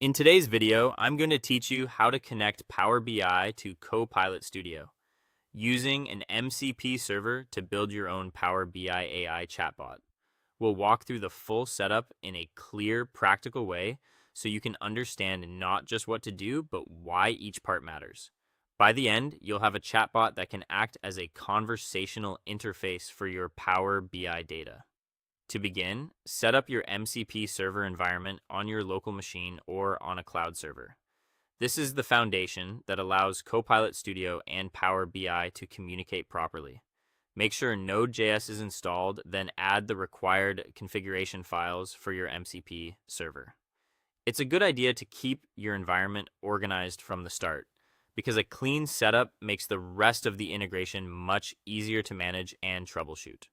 In today's video, I'm going to teach you how to connect Power BI to Copilot Studio using an MCP server to build your own Power BI AI chatbot. We'll walk through the full setup in a clear, practical way so you can understand not just what to do, but why each part matters. By the end, you'll have a chatbot that can act as a conversational interface for your Power BI data. To begin, set up your MCP server environment on your local machine or on a cloud server. This is the foundation that allows Copilot Studio and Power BI to communicate properly. Make sure Node.js is installed, then add the required configuration files for your MCP server. It's a good idea to keep your environment organized from the start, because a clean setup makes the rest of the integration much easier to manage and troubleshoot.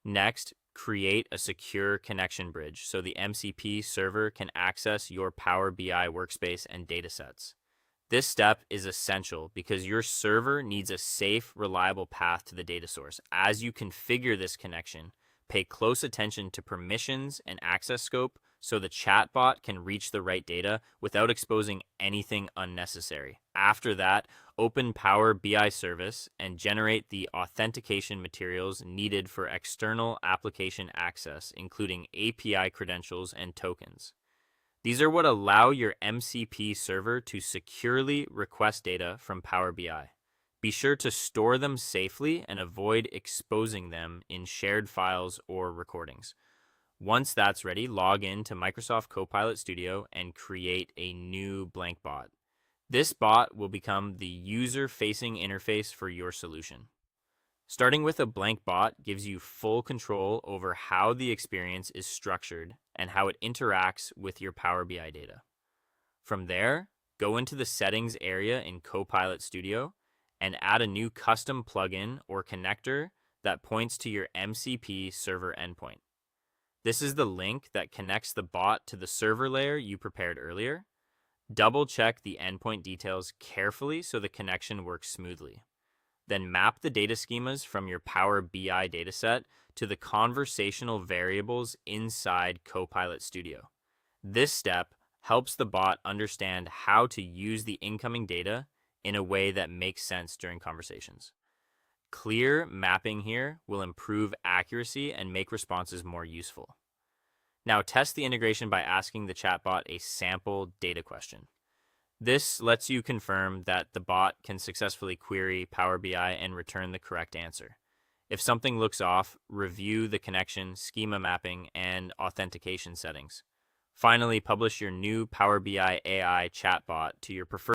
Next, create a secure connection bridge so the MCP server can access your Power BI workspace and datasets. This step is essential because your server needs a safe, reliable path to the data source. As you configure this connection, pay close attention to permissions and access scope so the chatbot can reach the right data without exposing anything unnecessary. After that, open Power BI Service and generate the authentication materials needed for external application access, including API credentials and tokens. These are what allow your MCP server to securely request data from Power BI. Be sure to store them safely and avoid exposing them in shared files or recordings. Once that's ready, log in to Microsoft Copilot Studio and create a new blank bot. This bot will become the user-facing interface for your solution. Starting with a blank bot gives you full control over how the experience is structured and how it interacts with your Power BI data. From there, go into the settings area in Copilot Studio and add a new custom plugin or connector that points to your MCP server endpoint. This is the link that connects the bot to the server layer you prepared earlier. Double check the endpoint details carefully so the connection works smoothly. Then map the data schemas from your Power BI dataset to the conversational variables inside Copilot Studio. This step helps the bot understand how to use the incoming data in a way that makes sense during conversations. Clear mapping here will improve accuracy and make responses more useful. Now test the integration by asking the chatbot a sample data question. This lets you confirm that the bot can successfully query Power BI and return the correct answer. If something looks off, review the connection, schema mapping, and authentication settings. Finally, publish your new Power BI AI chatbot to your preferred